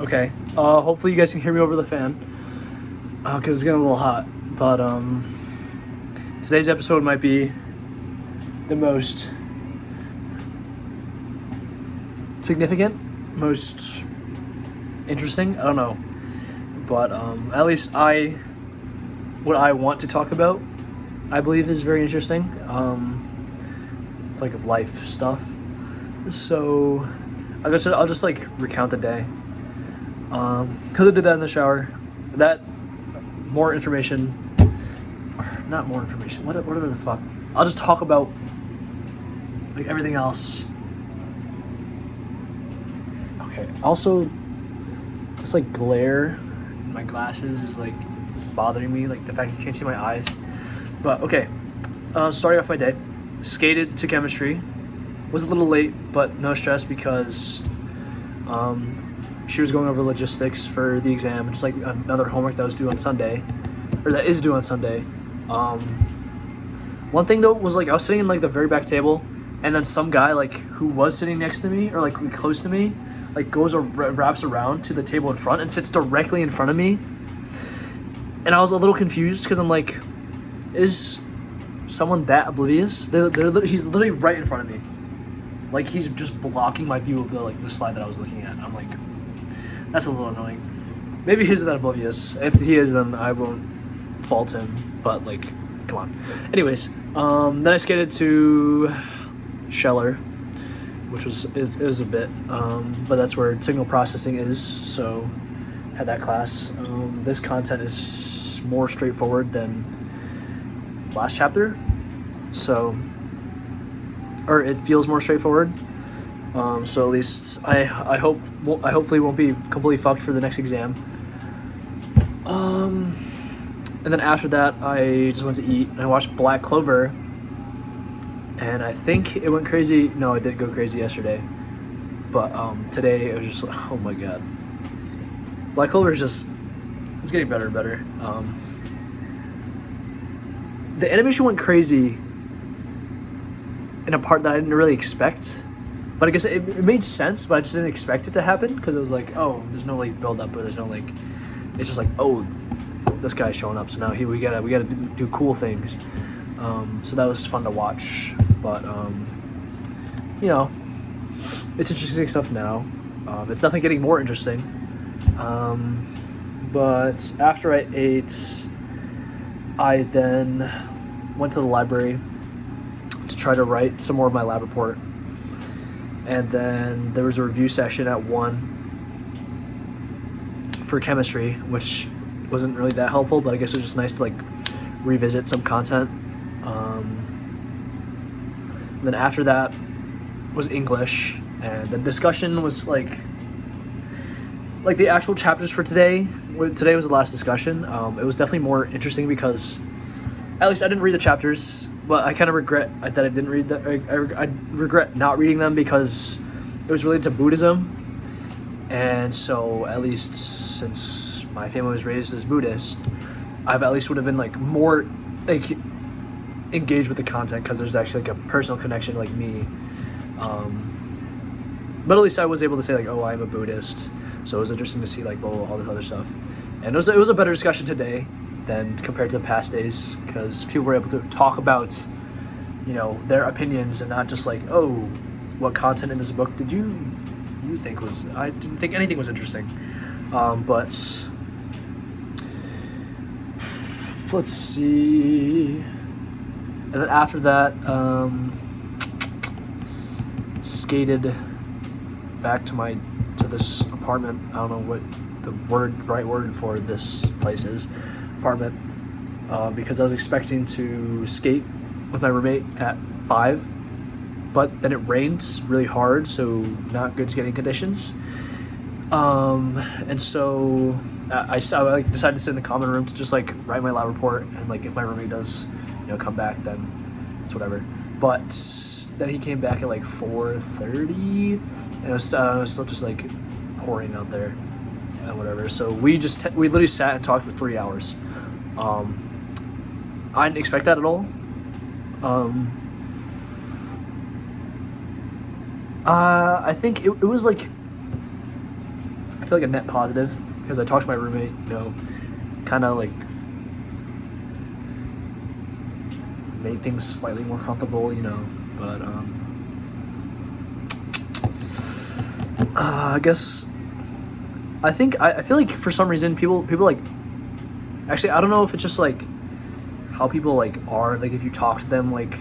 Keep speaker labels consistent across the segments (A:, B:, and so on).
A: Okay. Hopefully you guys can hear me over the fan. Because it's getting a little hot. But, today's episode might be the most significant, most interesting. I don't know. But, at least what I want to talk about, I believe is very interesting. It's like life stuff. So, I'll just like recount the day. Because I did that in the shower. That, more information, or not more information, whatever the fuck. I'll just talk about, like, everything else. Okay, also, this, like, glare in my glasses is, like, it's bothering me, like, the fact you can't see my eyes. But, okay, starting off my day, skated to chemistry, was a little late, but no stress because, she was going over logistics for the exam, just like another homework that was due on Sunday, or that is due on Sunday. One thing though was, like, I was sitting in, like, the very back table, and then some guy, like, who was sitting next to me or, like, close to me, like, goes or wraps around to the table in front and sits directly in front of me. And I was a little confused because I'm like, is someone that oblivious? He's literally right in front of me. Like, he's just blocking my view of the slide that I was looking at. I'm like, that's a little annoying. Maybe he's that oblivious. If he is, then I won't fault him. But, like, come on. Anyways, then I skated to Scheller, which was a bit, but that's where signal processing is. So, had that class. This content is more straightforward than last chapter. So, or it feels more straightforward. So at least I hopefully won't be completely fucked for the next exam. And then after that, I just went to eat and I watched Black Clover. And I think it went crazy. No, it did go crazy yesterday. But today it was just like, oh my god. Black Clover is it's getting better and better. The animation went crazy in a part that I didn't really expect. But I guess it made sense, but I just didn't expect it to happen because it was like, oh, there's no, like, build up, or there's no, like, it's just like, oh, this guy's showing up, so now we gotta do cool things. So that was fun to watch, but you know, it's interesting stuff now. It's definitely getting more interesting. But after I ate, I then went to the library to try to write some more of my lab report. And then there was a review session at 1 for chemistry, which wasn't really that helpful, but I guess it was just nice to, like, revisit some content. Then after that was English, and the discussion was like the actual chapters for today. Today was the last discussion. It was definitely more interesting because, at least I didn't read the chapters. But I kind of regret that I didn't read that. I regret not reading them because it was related to Buddhism. And so, at least since my family was raised as Buddhist, I at least would have been, like, more, like, engaged with the content because there's actually, like, a personal connection, like me. But at least I was able to say, like, oh, I'm a Buddhist. So it was interesting to see, like, all this other stuff. And it was a better discussion today than compared to the past days, because people were able to talk about, you know, their opinions and not just like, oh, what content in this book did you think was, I didn't think anything was interesting. But let's see. And then after that, skated back to this apartment. I don't know what the right word for this place is. Apartment, because I was expecting to skate with my roommate at 5, but then it rained really hard, so not good skating conditions. And so I decided to sit in the common room to just, like, write my lab report, and, like, if my roommate does, you know, come back, then it's whatever. But then he came back at, like, 4:30, and it was still just, like, pouring out there and whatever. So we literally sat and talked for 3 hours. I didn't expect that at all. I think it was like, I feel like a net positive because I talked to my roommate, you know, kind of like made things slightly more comfortable, you know, but I guess I feel like for some reason people like, actually I don't know if it's just like how people like are, like if you talk to them like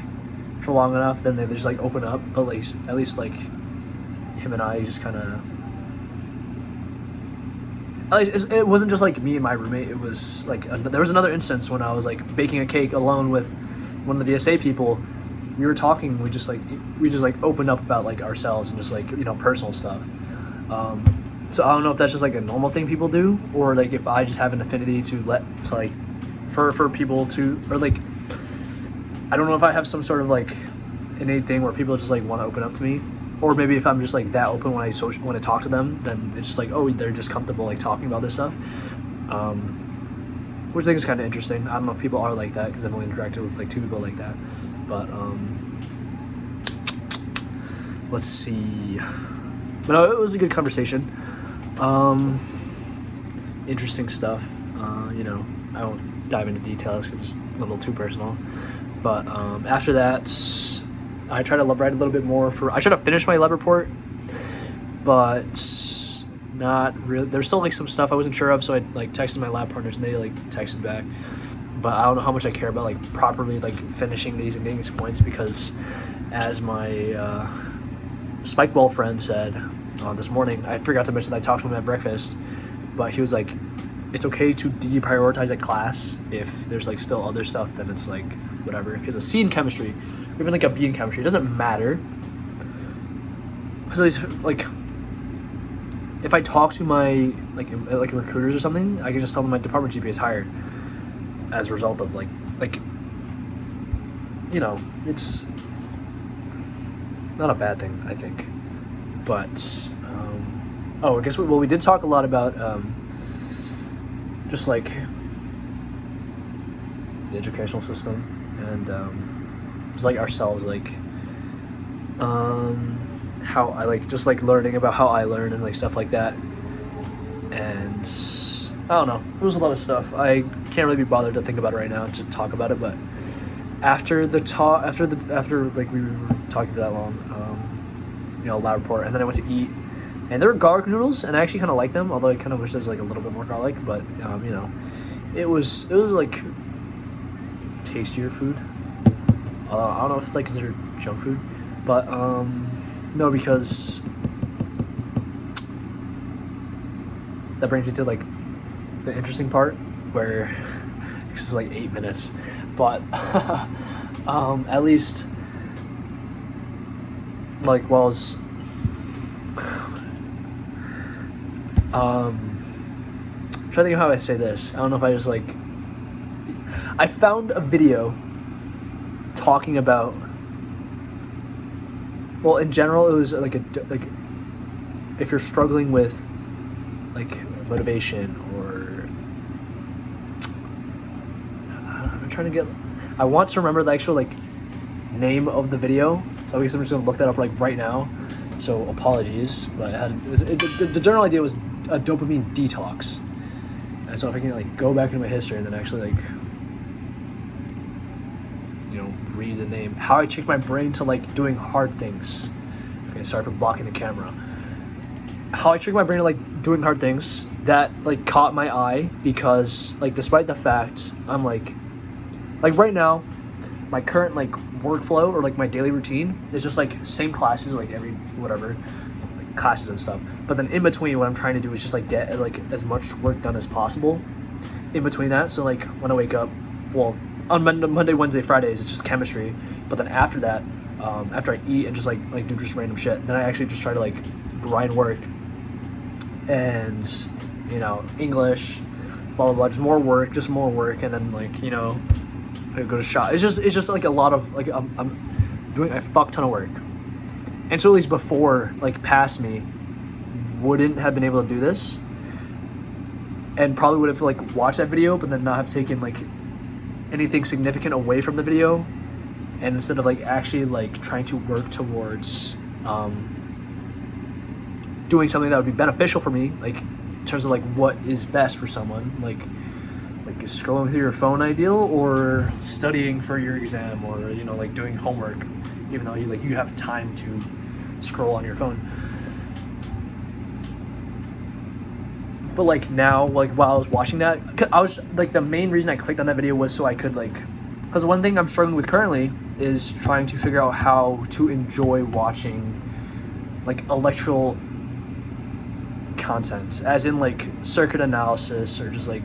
A: for long enough then they just like open up, but like at least like him and I just kind of, it wasn't just like me and my roommate, it was like there was another instance when I was like baking a cake alone with one of the VSA people. We were talking, we just like opened up about like ourselves and just like, you know, personal stuff. So I don't know if that's just like a normal thing people do, or like if I just have an affinity to like for people to, or like I don't know if I have some sort of like innate thing where people just like want to open up to me, or maybe if I'm just like that open when I talk to them, then it's just like, oh, they're just comfortable like talking about this stuff, which I think is kind of interesting. I don't know if people are like that because I've only interacted with like 2 people like that, but let's see. But no, it was a good conversation. Interesting stuff. You know, I won't dive into details because it's a little too personal. But after that, I try to write a little bit more I try to finish my lab report, but not really. There's still like some stuff I wasn't sure of, so I like texted my lab partners and they like texted back. But I don't know how much I care about like properly like finishing these and getting these points, because as my spike ball friend said this morning, I forgot to mention that I talked to him at breakfast, but he was like, it's okay to deprioritize a class if there's like still other stuff, then it's like whatever, because a C in chemistry, or even like a B in chemistry, it doesn't matter, because at least like if I talk to my like recruiters or something, I can just tell them my department GPA is higher as a result of like you know, it's not a bad thing, I think. But I guess we did talk a lot about just like the educational system and just like ourselves, like how I like just like learning about how I learn and like stuff like that. And I don't know, there was a lot of stuff. I can't really be bothered to think about it right now to talk about it, but after like we were talking for that long, you know, lab report, and then I went to eat, and there were garlic noodles, and I actually kind of like them, although I kind of wish there was like a little bit more garlic, but you know, it was like tastier food. I don't know if it's like considered junk food, but no, because that brings me to like the interesting part where this is like 8 minutes, but at least like while I was trying to think of how I say this. I don't know if I just like, I found a video talking about, well, in general it was like if you're struggling with like motivation, or I'm trying to get, I want to remember the actual like name of the video, so I guess I'm just gonna look that up like right now, so apologies, but the general idea was a dopamine detox. And so if I can like go back into my history and then actually like, you know, read the name, how I trick my brain to like doing hard things. Okay, sorry for blocking the camera. How I trick my brain to like doing hard things, that like caught my eye, because like despite the fact I'm like right now my current like workflow or like my daily routine is just like same classes like every whatever, like classes and stuff, but then in between what I'm trying to do is just like get like as much work done as possible in between that. So like when I wake up, well, on Monday, Wednesday, Fridays it's just chemistry, but then after that, after I eat and just like do just random shit, then I actually just try to like grind work and, you know, English, blah blah blah, just more work, and then like, you know, I go to shop. It's just like a lot of like I'm doing a fuck ton of work, and so at least before, like past me wouldn't have been able to do this, and probably would have like watched that video but then not have taken like anything significant away from the video, and instead of like actually like trying to work towards doing something that would be beneficial for me, like in terms of like what is best for someone, like is scrolling through your phone ideal, or studying for your exam, or you know, like doing homework, even though you have time to scroll on your phone. But like now, like while I was watching that, I was like, the main reason I clicked on that video was so I could like, because one thing I'm struggling with currently is trying to figure out how to enjoy watching like electrical content, as in like circuit analysis, or just like,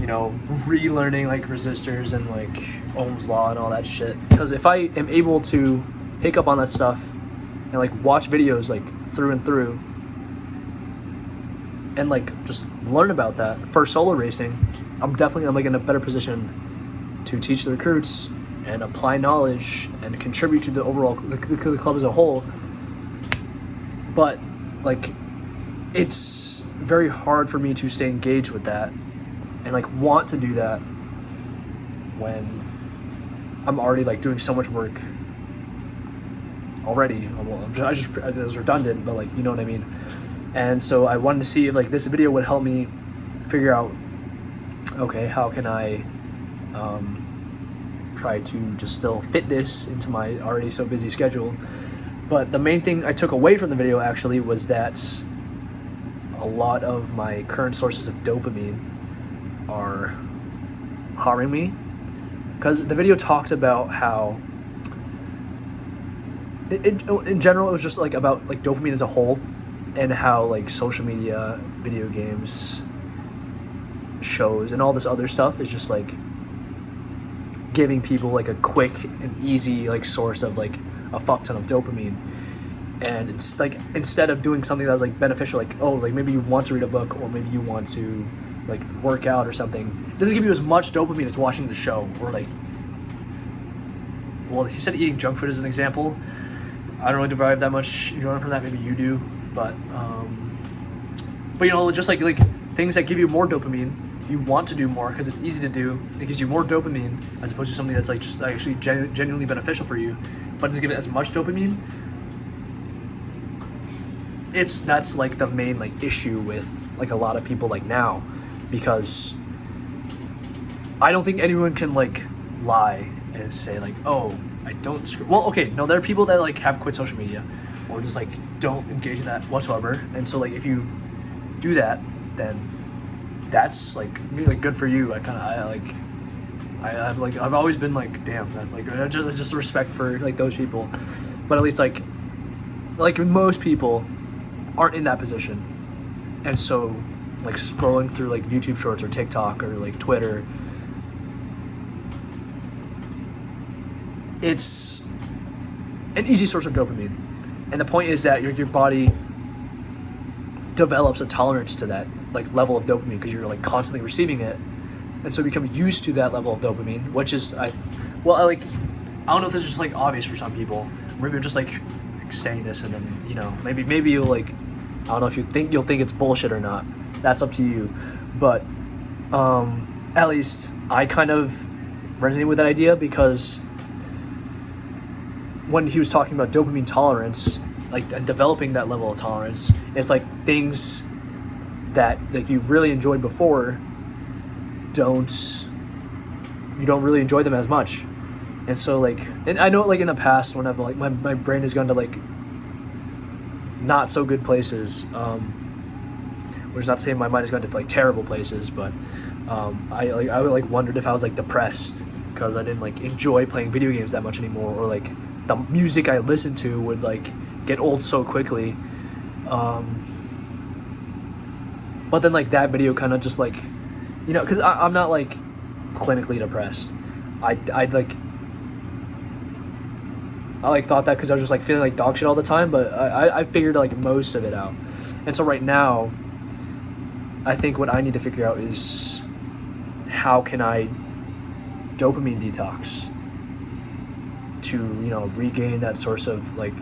A: you know, relearning like resistors and like Ohm's law and all that shit. Because if I am able to pick up on that stuff and like watch videos like through and through and like just learn about that for solo racing, I'm like in a better position to teach the recruits and apply knowledge and contribute to the overall the club as a whole. But like, it's very hard for me to stay engaged with that and like want to do that when I'm already like doing so much work already. It's redundant, but like, you know what I mean. And so I wanted to see if like this video would help me figure out, okay, how can I try to just still fit this into my already so busy schedule. But the main thing I took away from the video actually was that a lot of my current sources of dopamine are harming me, because the video talked about how in general it was just like about like dopamine as a whole, and how like social media, video games, shows, and all this other stuff is just like giving people like a quick and easy like source of like a fuck ton of dopamine. And it's like, instead of doing something that was like beneficial, like, oh, like maybe you want to read a book, or maybe you want to like work out or something, it doesn't give you as much dopamine as watching the show. Or like, well, he said eating junk food as an example. I don't really derive that much enjoyment from that. Maybe you do, but you know, just like things that give you more dopamine, you want to do more because it's easy to do. It gives you more dopamine as opposed to something that's like just actually genuinely beneficial for you, but doesn't give it as much dopamine. That's like the main like issue with like a lot of people like now, because I don't think anyone can like lie and say like, oh, I don't well, okay, no, there are people that like have quit social media or just like don't engage in that whatsoever, and so like if you do that, then that's like really good for you. I've always been like, damn, that's like just respect for like those people. But at least like most people aren't in that position, and so like scrolling through like YouTube Shorts or TikTok or like Twitter, it's an easy source of dopamine. And the point is that your body develops a tolerance to that like level of dopamine because you're like constantly receiving it, and so you become used to that level of dopamine, which is I don't know if this is just like obvious for some people. Maybe I'm just like saying this, and then, you know, maybe you'll like, I don't know if you'll think it's bullshit or not. That's up to you. But at least I kind of resonated with that idea, because when he was talking about dopamine tolerance, like developing that level of tolerance, it's like things that like you really enjoyed before you don't really enjoy them as much. And so like, and I know like in the past when I've like my brain has gone to like not so good places, which is not saying my mind has gone to like terrible places, but I would like wondered if I was like depressed because I didn't like enjoy playing video games that much anymore, or like the music I listened to would like get old so quickly. But then like that video kind of just like, you know, because I'm not like clinically depressed. I thought that because I was just like feeling like dog shit all the time, but I figured like most of it out. And so right now, I think what I need to figure out is how can I dopamine detox to, you know, regain that source of like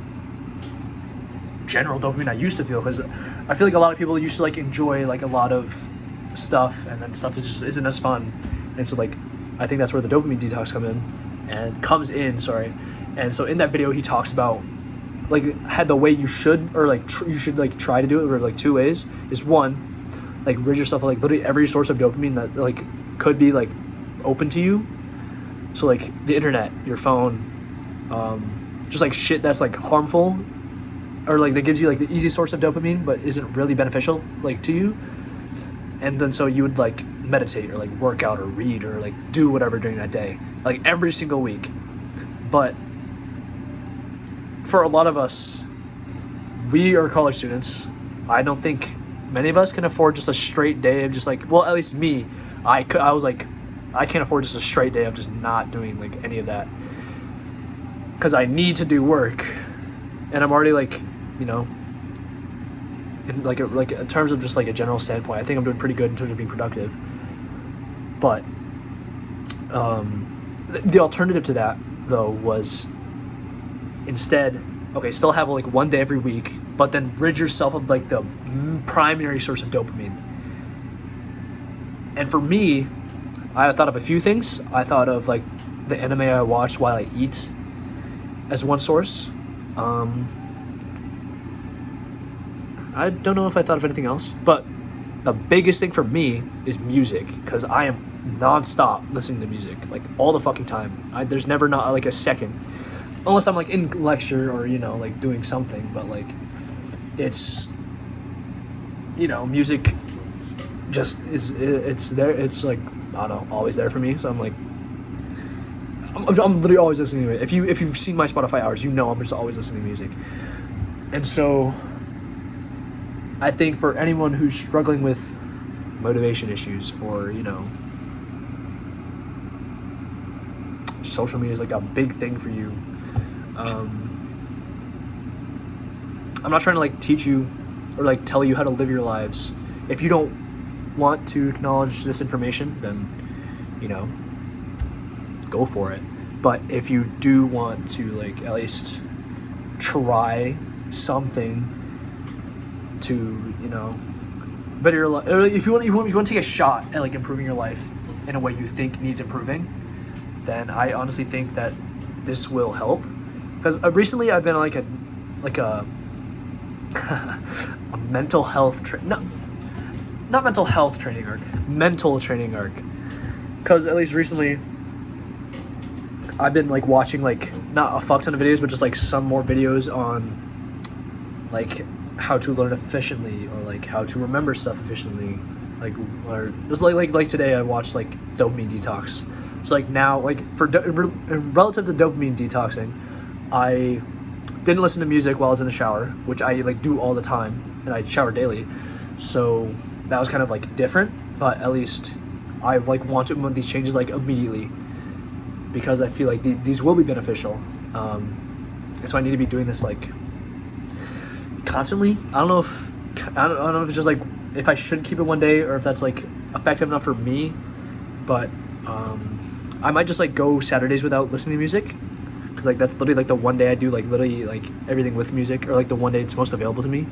A: general dopamine I used to feel, because I feel like a lot of people used to like enjoy like a lot of stuff, and then stuff just isn't as fun. And so like I think that's where the dopamine detox comes in. And so in that video he talks about like had the way you should, or like you should like try to do it, or like two ways is one, like rid yourself of like literally every source of dopamine that like could be like open to you. So like the internet, your phone, just like shit that's like harmful, or like that gives you like the easy source of dopamine but isn't really beneficial like to you. And then so you would like meditate or like work out or read or like do whatever during that day, like every single week. But for a lot of us, we are college students. I don't think many of us can afford just a straight day of just like, well, at least me, I was like, I can't afford just a straight day of just not doing like any of that, because I need to do work, and I'm already like, you know, in like in terms of just like a general standpoint, I think I'm doing pretty good in terms of being productive. But the alternative to that though was instead, okay, still have like one day every week, but then rid yourself of like the primary source of dopamine. And for me, I thought of a few things. I thought of like the anime I watch while I eat as one source. I don't know if I thought of anything else, but the biggest thing for me is music, because I am non-stop listening to music like all the fucking time. There's never not like a second, unless I'm like in lecture or, you know, like doing something, but like it's, you know, music just it's there. It's like, I don't know, always there for me. So I'm like, I'm literally always listening to it. If you've seen my Spotify hours, you know I'm just always listening to music. And so I think for anyone who's struggling with motivation issues, or, you know, social media is like a big thing for you. I'm not trying to like teach you or like tell you how to live your lives. If you don't want to acknowledge this information, then, you know, go for it. But if you do want to like at least try something to, you know, better your life, or if you want to take a shot at like improving your life in a way you think needs improving, then I honestly think that this will help. Because recently I've been on like a a mental health not mental health training arc, mental training arc. Because at least recently I've been like watching like not a fuck ton of videos, but just like some more videos on like how to learn efficiently, or like how to remember stuff efficiently, like, or just like today I watched like dopamine detox. So like now, like for relative to dopamine detoxing, I didn't listen to music while I was in the shower, which I like do all the time, and I shower daily. So that was kind of like different, but at least I like want to implement these changes like immediately, because I feel like these will be beneficial. And so I need to be doing this like constantly. I don't know if it's just like if I should keep it one day, or if that's like effective enough for me, but I might just like go Saturdays without listening to music, because like that's literally like the one day I do like literally like everything with music, or like the one day it's most available to me.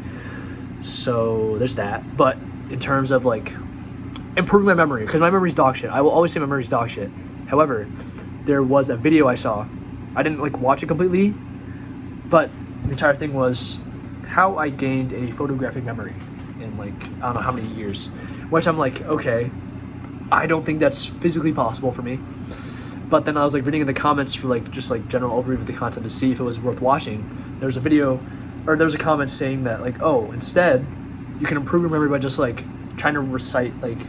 A: So there's that. But in terms of like improving my memory, because my memory's dog shit, I will always say my memory's dog shit. However, there was a video I saw, I didn't like watch it completely, but the entire thing was how I gained a photographic memory in like I don't know how many years, which I'm like, okay, I don't think that's physically possible for me. But then I was like reading in the comments for like just like general overview of the content to see if it was worth watching. There was a video, or there was a comment saying that like, oh, instead you can improve your memory by just like trying to recite like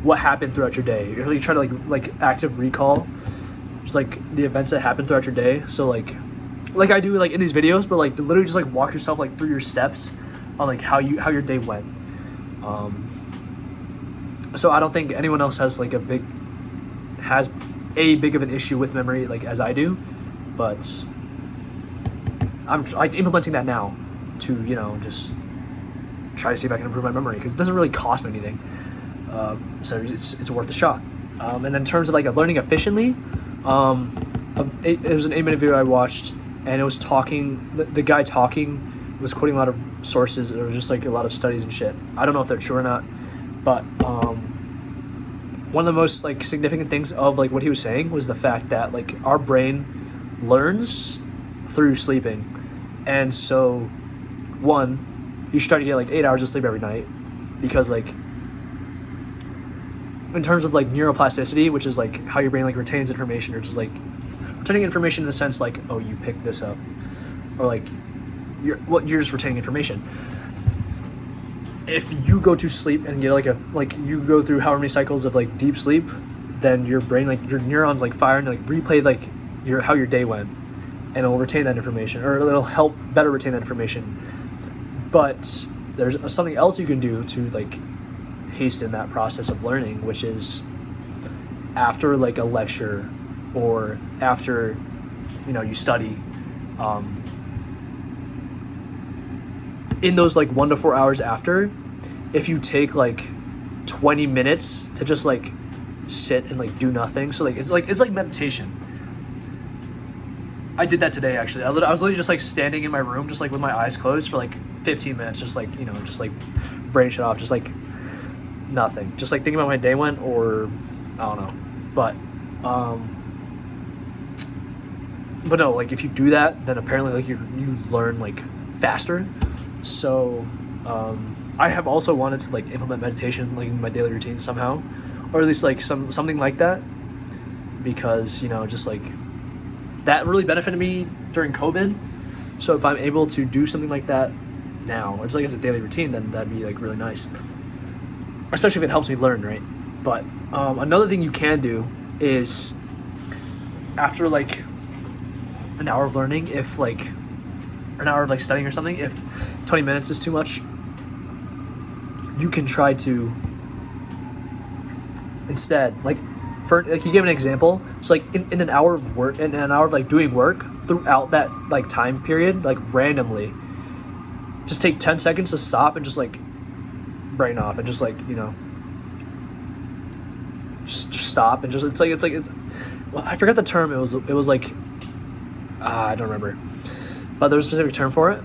A: what happened throughout your day. You're really trying to like active recall just like the events that happened throughout your day. So like I do like in these videos, but like literally just like walk yourself like through your steps on like how your day went. So I don't think anyone else has like big of an issue with memory like as I do, but I'm like implementing that now to, you know, just try to see if I can improve my memory, because it doesn't really cost me anything. So it's worth a shot. And then in terms of like learning efficiently, it was an 8-minute video I watched, and it was talking, the guy talking was quoting a lot of sources, or just like a lot of studies and shit. I don't know if they're true or not, but one of the most like significant things of like what he was saying was the fact that like our brain learns through sleeping. And so, one, you should try to get like 8 hours of sleep every night, because like in terms of like neuroplasticity, which is like how your brain like retains information, or just like retaining information in the sense like, oh, you picked this up, or like you're just retaining information. If you go to sleep and get like you go through however many cycles of like deep sleep, then your brain, like your neurons like fire and like replay like how your day went, and it'll retain that information, or it'll help better retain that information. But there's something else you can do to like hasten that process of learning, which is after like a lecture, or after you study, in those like 1 to 4 hours after, if you take like 20 minutes to just like sit and like do nothing, so like it's like meditation. I did that today actually. I was literally just like standing in my room, just like with my eyes closed for like 15 minutes, just like just like brain shut off, just like nothing, just like thinking about my day went, or I don't know. But no, like if you do that, then apparently like you learn like faster. So I have also wanted to like implement meditation like in my daily routine somehow, or at least like something like that, because just like that really benefited me during COVID. So if I'm able to do something like that now, it's like as a daily routine, then that'd be like really nice, especially if it helps me learn, right? But another thing you can do is, after like an hour of learning, if like an hour of like studying or something, if 20 minutes is too much, you can try to instead like you give an example. So like in an hour of work, in an hour of like doing work, throughout that like time period, like randomly just take 10 seconds to stop and just like brain off, and just like just stop, and just it's well, I forgot the term. It was like I don't remember, but there's a specific term for it.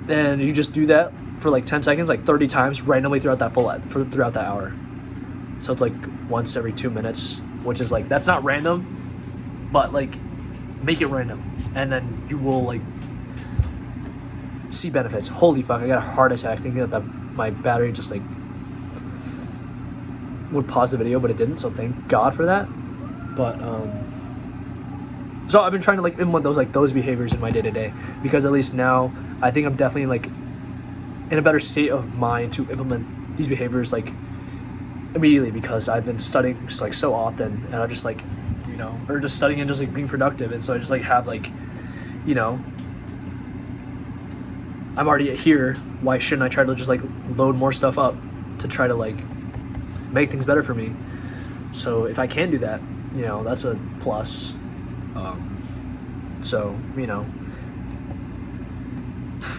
A: And you just do that for like 10 seconds, like 30 times randomly throughout that hour. So it's like once every 2 minutes, which is like, that's not random, but like make it random, and then you will like see benefits. Holy fuck, I got a heart attack thinking that my battery just like would pause the video, but it didn't, so thank God for that. But so I've been trying to like implement those behaviors in my day-to-day, because at least now I think I'm definitely like in a better state of mind to implement these behaviors like immediately, because I've been studying just like so often, and I'm just like or just studying and just like being productive, and so I just like have like I'm already here, why shouldn't I try to just like load more stuff up to try to like make things better for me? So if I can do that, that's a plus. So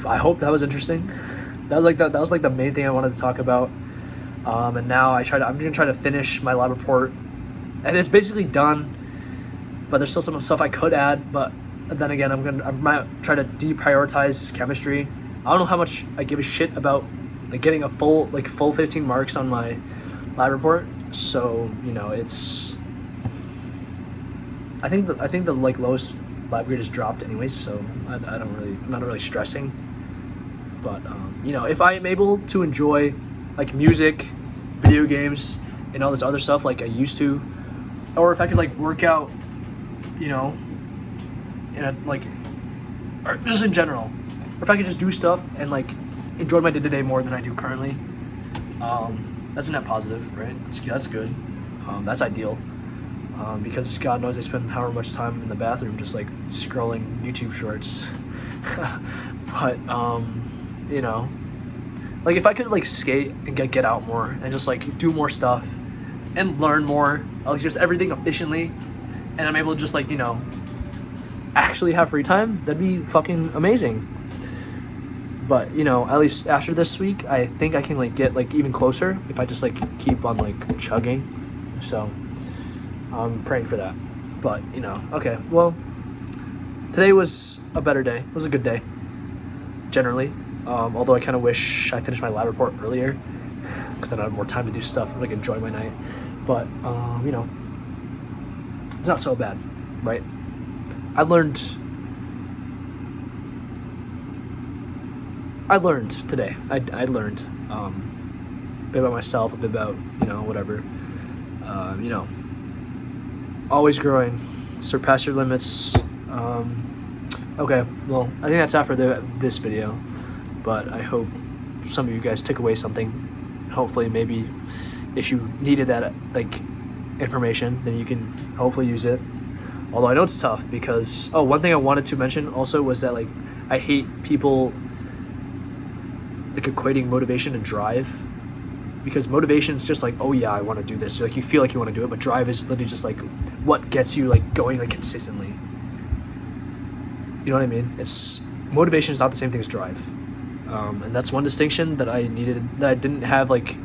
A: I hope that was interesting. That was like the main thing I wanted to talk about. And now I'm gonna try to finish my lab report, and it's basically done, but there's still some stuff I could add. But then again, I might try to deprioritize chemistry. I don't know how much I give a shit about like getting a full 15 marks on my lab report. So it's I think the like lowest lab grade is dropped anyways, so I'm not really stressing. But if I am able to enjoy like music, video games, and all this other stuff like I used to, or if I could like work out, in a like, or just in general, or if I could just do stuff and like enjoy my day-to-day more than I do currently, that's a net positive, right? That's good. That's ideal. Because God knows I spend however much time in the bathroom just like scrolling YouTube shorts. But like if I could like skate and get out more and just like do more stuff and learn more, like just everything efficiently, and I'm able to just like actually have free time, that'd be fucking amazing. But at least after this week, I think I can like get like even closer if I just like keep on like chugging. So I'm praying for that. But okay, well, today was a better day. It was a good day generally, although I kind of wish I finished my lab report earlier, because then I had more time to do stuff and like enjoy my night. But it's not so bad, right? I learned I learned today. I learned a bit about myself, a bit about, whatever. You know, always growing, surpass your limits. Okay, well, I think that's after this video, but I hope some of you guys took away something. Hopefully, maybe if you needed that like information, then you can hopefully use it. Although I know it's tough because one thing I wanted to mention also was that like I hate people like equating motivation and drive, because motivation is just like, oh yeah, I want to do this. Like you feel like you want to do it, but drive is literally just like what gets you like going like consistently. You know what I mean? It's motivation is not the same thing as drive, and that's one distinction that I didn't have like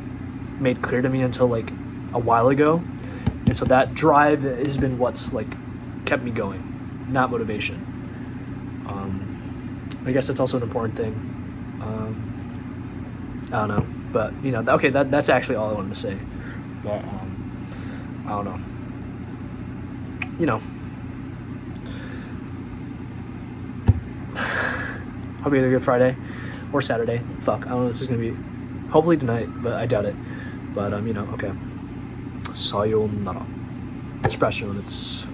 A: made clear to me until like a while ago, and so that drive has been what's like kept me going, not motivation. I guess that's also an important thing. I don't know, but okay, that's actually all I wanted to say. But I don't know. Hope you had a good Friday or Saturday. Fuck, I don't know. This is gonna be hopefully tonight, but I doubt it. But okay. Sayonara. Express your limits.